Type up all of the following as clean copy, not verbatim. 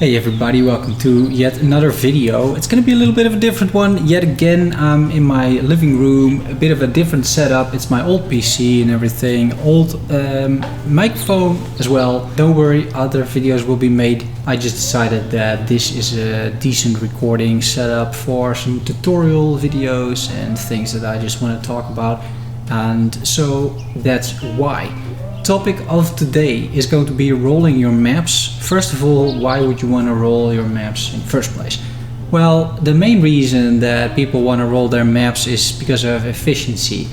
Hey everybody, welcome to yet another video. It's gonna be a little bit of a different one. Yet again, I'm in my living room, a bit of a different setup. It's my old PC and everything, old microphone as well. Don't worry, other videos will be made. I just decided that this is a decent recording setup for some tutorial videos and things that I just want to talk about. And so that's why. Topic of today is going to be rolling your maps. First of all, why would you want to roll your maps in the first place? Well, the main reason that people want to roll their maps is because of efficiency.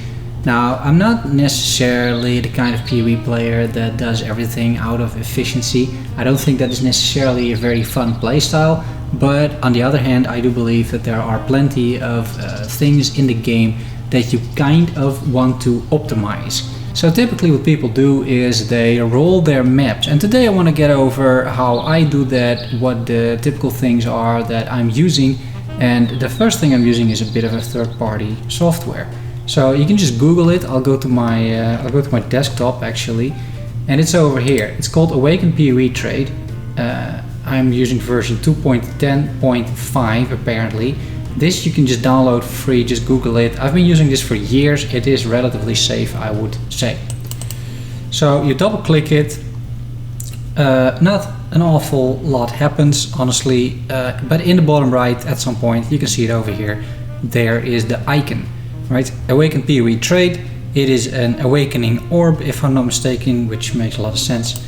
Now, I'm not necessarily the kind of PoE player that does everything out of efficiency. I don't think that is necessarily a very fun playstyle, but on the other hand, I do believe that there are plenty of things in the game that you kind of want to optimize. So typically what people do is they roll their maps, and today I want to get over how I do that, what the typical things are that I'm using. And the first thing I'm using is a bit of a third-party software. So you can just Google it. I'll go to my desktop actually, and it's over here. It's called Awaken PoE Trade. I'm using version 2.10.5 apparently. This you can just download for free, just Google it. I've been using this for years. It is relatively safe, I would say. So you double click it. Not an awful lot happens, honestly, but in the bottom right at some point, you can see it over here. There is the icon, right? Awaken PoE Trade. It is an awakening orb, if I'm not mistaken, which makes a lot of sense.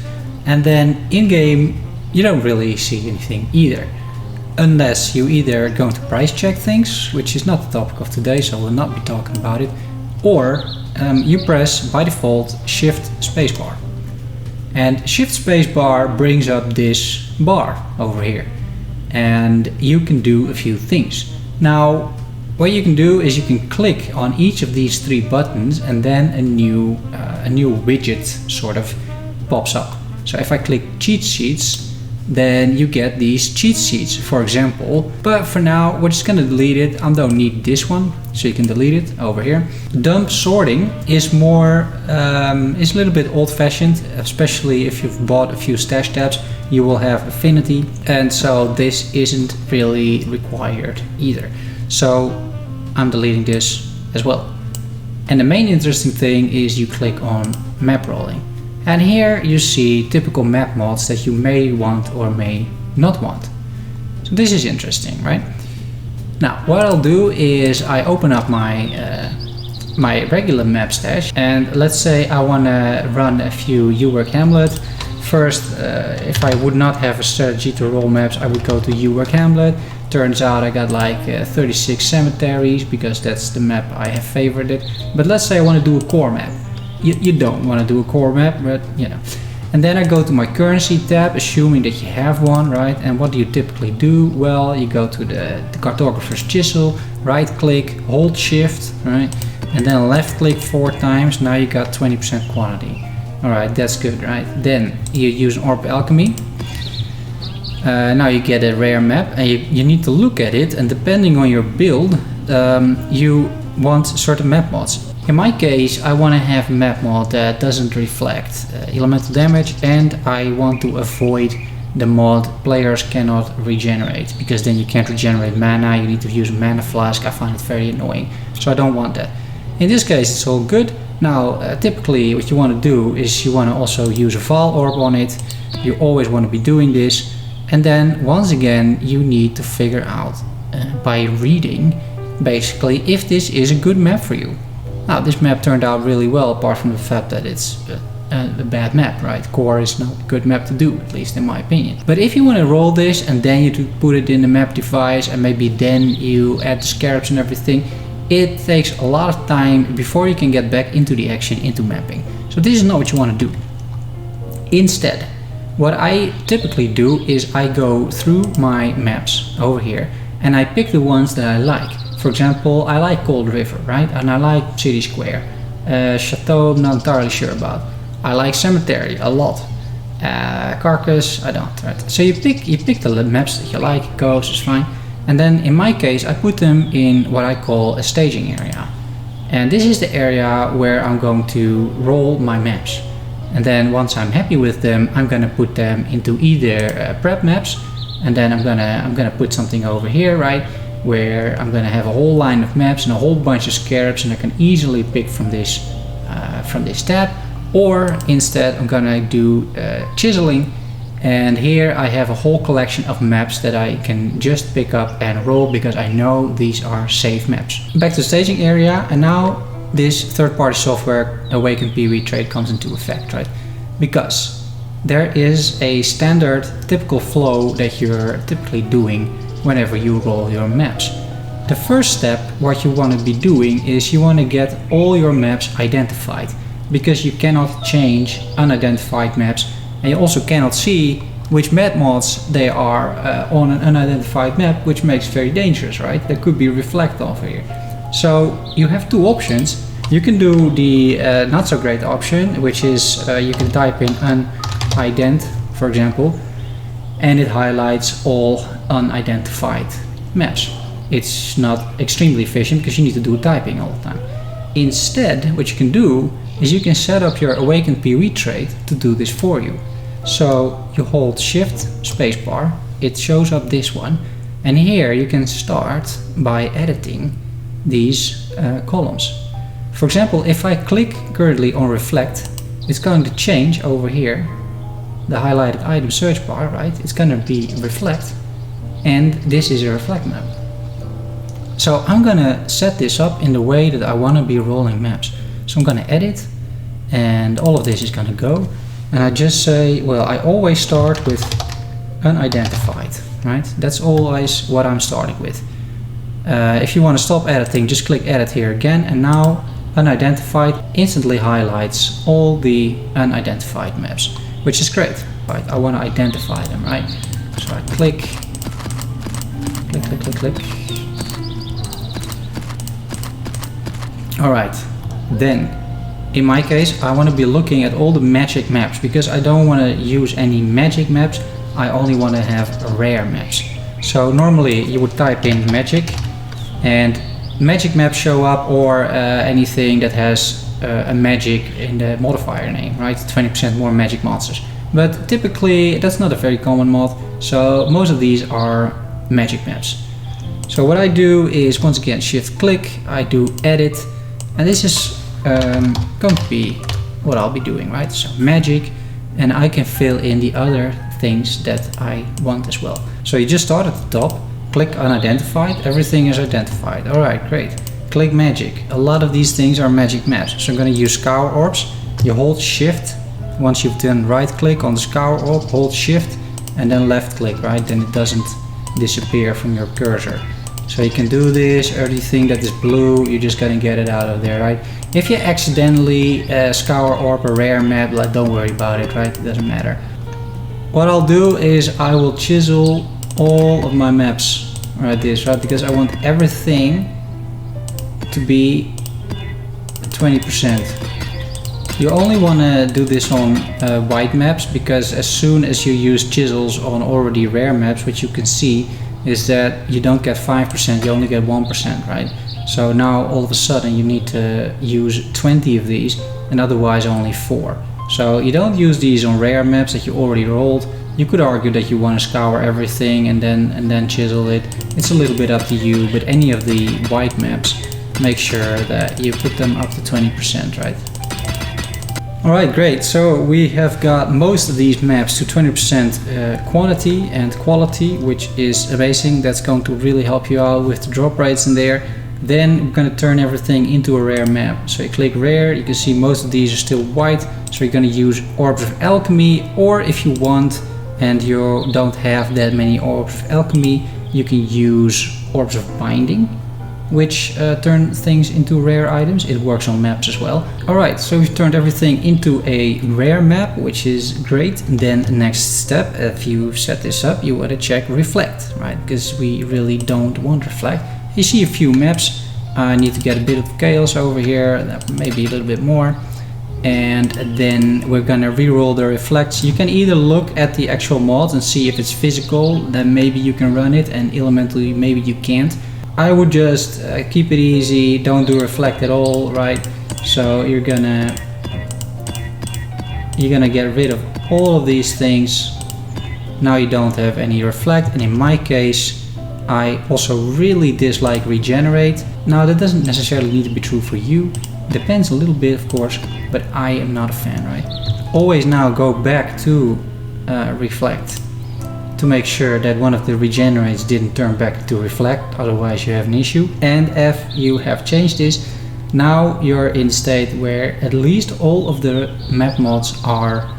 And then in game, you don't really see anything either. Unless you either going to price check things, which is not the topic of today, so we'll not be talking about it, or you press by default Shift Spacebar. And Shift Spacebar brings up this bar over here, and you can do a few things. Now, what you can do is you can click on each of these three buttons, and then a new widget sort of pops up. So if I click Cheat Sheets, then you get these cheat sheets, for example. But for now, we're just gonna delete it. I don't need this one, so you can delete it over here. Dump sorting is more, is a little bit old-fashioned, especially if you've bought a few stash tabs. You will have affinity, and so this isn't really required either. So I'm deleting this as well. And the main interesting thing is you click on map rolling. And here you see typical map mods that you may want or may not want. So this is interesting, right? Now, what I'll do is I open up my my regular map stash, and let's say I want to run a few U-Work Hamlet. First, if I would not have a strategy to roll maps, I would go to U-Work Hamlet. Turns out I got like 36 cemeteries because that's the map I have favorited. But let's say I want to do a core map. You don't want to do a core map, but you know. And then I go to my currency tab, assuming that you have one, right? And what do you typically do? Well, you go to the cartographer's chisel, right click, hold shift, right? And then left click 4 times. Now you got 20% quantity. All right, that's good, right? Then you use orb alchemy. Now you get a rare map, and you need to look at it, and depending on your build, you want certain map mods. In my case, I want to have a map mod that doesn't reflect elemental damage, and I want to avoid the mod players cannot regenerate, because then you can't regenerate mana, you need to use a mana flask. I find it very annoying, so I don't want that. In this case, it's all good. Now, typically what you want to do is you want to also use a Val orb on it. You always want to be doing this. And then once again, you need to figure out by reading basically if this is a good map for you. Now, this map turned out really well, apart from the fact that it's a bad map, right? Core is not a good map to do, at least in my opinion. But if you want to roll this and then you put it in the map device, and maybe then you add the scarabs and everything, it takes a lot of time before you can get back into the action, into mapping. So this is not what you want to do. Instead, what I typically do is I go through my maps over here, and I pick the ones that I like. For example, I like Cold River, right? And I like City Square. Chateau, I'm not entirely sure about. I like Cemetery a lot. Carcass, I don't, right? So you pick the maps that you like, Ghost is fine. And then in my case, I put them in what I call a staging area. And this is the area where I'm going to roll my maps. And then once I'm happy with them, I'm gonna put them into either prep maps and then I'm gonna put something over here, right, where I'm gonna have a whole line of maps and a whole bunch of scarabs, and I can easily pick from this tab. Or instead I'm gonna do chiseling, and here I have a whole collection of maps that I can just pick up and roll because I know these are safe maps. Back to the staging area, and now this third-party software Awakened PV trait comes into effect, right? Because there is a standard typical flow that you're typically doing whenever you roll your maps. The first step, what you want to be doing is you want to get all your maps identified, because you cannot change unidentified maps, and you also cannot see which map mods they are on an unidentified map, which makes it very dangerous, right? There could be reflect over here. So you have two options. You can do the not so great option, which is you can type in unident, for example, and it highlights all unidentified maps. It's not extremely efficient because you need to do typing all the time. Instead, what you can do is you can set up your Awakened PV trait to do this for you. So you hold Shift spacebar, it shows up this one, and here you can start by editing these columns. For example, if I click currently on Reflect, it's going to change over here the highlighted item search bar, right? It's going to be Reflect, and this is a Reflect map. So I'm going to set this up in the way that I want to be rolling maps. So I'm going to edit, and all of this is going to go, and I just say, well, I always start with unidentified, right? That's always what I'm starting with. If you want to stop editing, just click edit here again, and now unidentified instantly highlights all the unidentified maps, which is great, right? I want to identify them, right? So I click, click, click, click, click. All right, then in my case, I want to be looking at all the magic maps because I don't want to use any magic maps. I only want to have rare maps. So normally you would type in magic, and magic maps show up, or anything that has a magic in the modifier name, right? 20% more magic monsters. But typically that's not a very common mod, so most of these are magic maps. So what I do is, once again, shift click, I do edit, and this is going to be what I'll be doing, right? So magic, and I can fill in the other things that I want as well. So you just start at the top, click unidentified, everything is identified. All right, great. Click magic. A lot of these things are magic maps. So I'm going to use scour orbs. You hold shift. Once you've done right click on the scour orb, hold shift and then left click, right? Then it doesn't disappear from your cursor. So you can do this, everything that is blue, you're just gonna get it out of there, right? If you accidentally scour orb a rare map, don't worry about it, right? It doesn't matter. What I'll do is I will chisel all of my maps like this, right? Because I want everything to be 20%. You only want to do this on white maps, because as soon as you use chisels on already rare maps, what you can see is that you don't get 5%, you only get 1%, right? So now all of a sudden you need to use 20 of these, and otherwise only 4. So you don't use these on rare maps that you already rolled. You could argue that you want to scour everything and then chisel it. It's a little bit up to you, but any of the white maps, make sure that you put them up to 20%, right? Alright, great. So we have got most of these maps to 20% quantity and quality, which is amazing. That's going to really help you out with the drop rates in there. Then we're going to turn everything into a rare map. So you click rare, you can see most of these are still white. So you're going to use Orbs of Alchemy, or if you want and you don't have that many Orbs of Alchemy, you can use Orbs of Binding, which turn things into rare items. It works on maps as well. Alright, so we've turned everything into a rare map, which is great. And then the next step, if you set this up, you want to check Reflect, right? Because we really don't want Reflect. You see a few maps. I need to get a bit of chaos over here, maybe a little bit more. And then we're gonna reroll the reflects. You can either look at the actual mods and see if it's physical, then maybe you can run it, and elementally maybe you can't. I would just keep it easy, don't do reflect at all, right? So you're gonna get rid of all of these things. Now you don't have any reflect, and in my case I also really dislike regenerate. Now that doesn't necessarily need to be true for you, depends a little bit of course, but I am not a fan, right? Always now go back to reflect to make sure that one of the regenerates didn't turn back to reflect, otherwise you have an issue. And if you have changed this, now you're in a state where at least all of the map mods are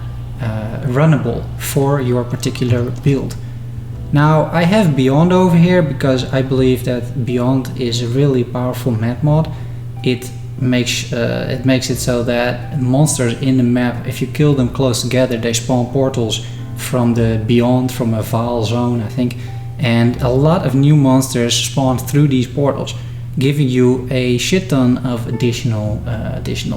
runnable for your particular build. Now I have Beyond over here because I believe that Beyond is a really powerful map mod. It makes it so that monsters in the map, if you kill them close together, they spawn portals from the Beyond, from a Vaal zone I think, and a lot of new monsters spawn through these portals, giving you a shit ton of additional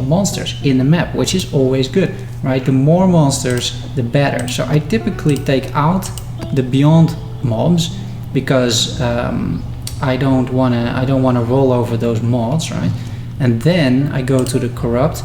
monsters in the map, which is always good, right? The more monsters, the better. So I typically take out the Beyond mobs because I don't wanna roll over those mods, right? And then I go to the Corrupt,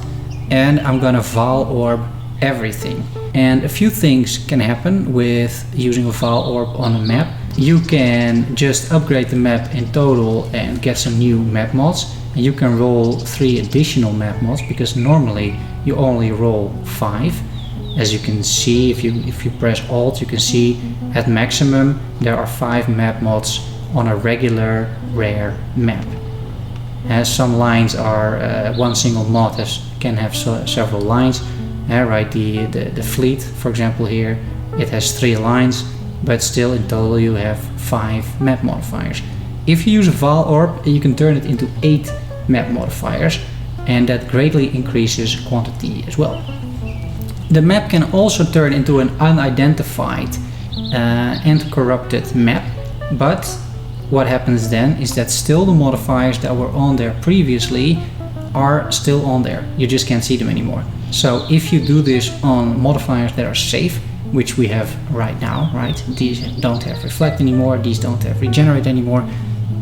and I'm gonna Vaal Orb everything. And a few things can happen with using a Vaal Orb on a map. You can just upgrade the map in total and get some new map mods, and you can roll 3 additional map mods because normally you only roll 5. As you can see, if you press Alt, you can see at maximum there are 5 map mods on a regular rare map. As some lines are one single mod can have several lines. Right, the fleet, for example, here it has 3 lines, but still in total you have 5 map modifiers. If you use a Vaal Orb, you can turn it into 8 map modifiers, and that greatly increases quantity as well. The map can also turn into an unidentified and corrupted map, but what happens then is that still the modifiers that were on there previously are still on there. You just can't see them anymore. So if you do this on modifiers that are safe, which we have right now, right? These don't have reflect anymore, these don't have regenerate anymore.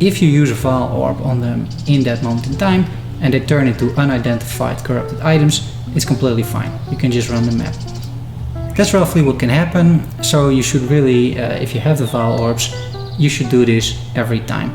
If you use a Vaal Orb on them in that moment in time and they turn into unidentified corrupted items, it's completely fine. You can just run the map. That's roughly what can happen. So you should really, if you have the Vaal Orbs, you should do this every time.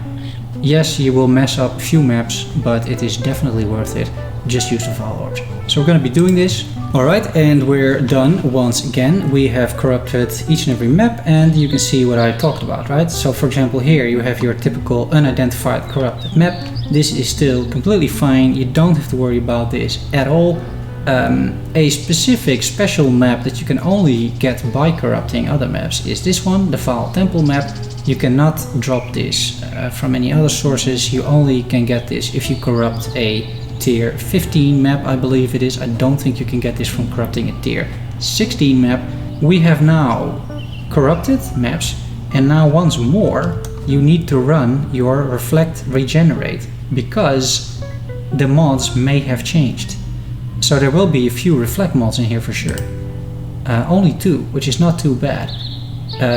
Yes, you will mess up a few maps, but it is definitely worth it. Just use the Vaal Orbs. So we're going to be doing this. Alright, and we're done once again. We have corrupted each and every map, and you can see what I talked about, right? So for example here you have your typical unidentified corrupted map. This is still completely fine. You don't have to worry about this at all. A specific special map that you can only get by corrupting other maps is this one, the Vaal Temple map. You cannot drop this from any other sources. You only can get this if you corrupt a tier 15 map, I believe it is. I don't think you can get this from corrupting a tier 16 map. We have now corrupted maps, and now once more you need to run your reflect regenerate because the mods may have changed. So there will be a few reflect mods in here for sure. Only 2, which is not too bad.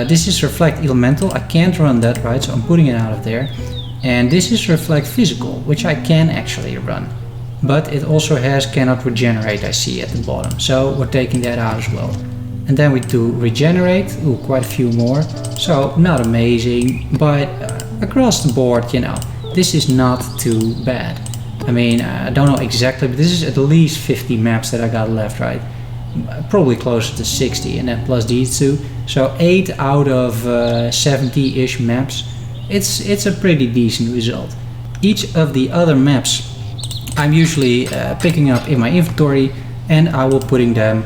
This is reflect elemental. I can't run that, right? So I'm putting it out of there. And this is reflect physical, which I can actually run. But it also has cannot regenerate, I see at the bottom. So we're taking that out as well. And then we do regenerate. Ooh, quite a few more. So not amazing, but across the board, you know, this is not too bad. I mean, I don't know exactly, but this is at least 50 maps that I got left, right? Probably closer to 60, and then plus these 2. So 8 out of 70-ish maps. It's a pretty decent result. Each of the other maps I'm usually picking up in my inventory, and I will putting them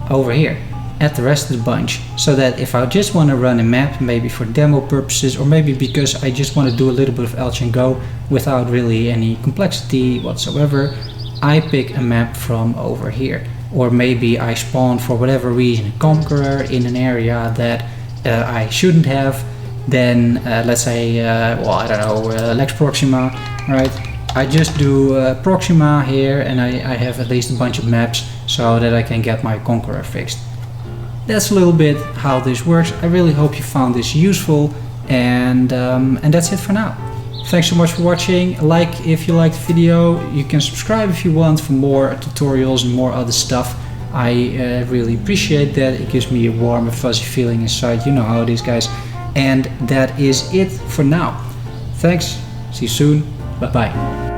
over here at the rest of the bunch, so that if I just want to run a map, maybe for demo purposes, or maybe because I just want to do a little bit of Elch and Go without really any complexity whatsoever, I pick a map from over here. Or maybe I spawn for whatever reason a Conqueror in an area that I shouldn't have. Then let's say, well, I don't know, Lex Proxima, right? I just do Proxima here, and I have at least a bunch of maps so that I can get my Conqueror fixed. That's a little bit how this works. I really hope you found this useful, and that's it for now. Thanks so much for watching. Like if you liked the video. You can subscribe if you want for more tutorials and more other stuff. I really appreciate that. It gives me a warm and fuzzy feeling inside. You know how it is, guys. And that is it for now. Thanks. See you soon. Bye bye.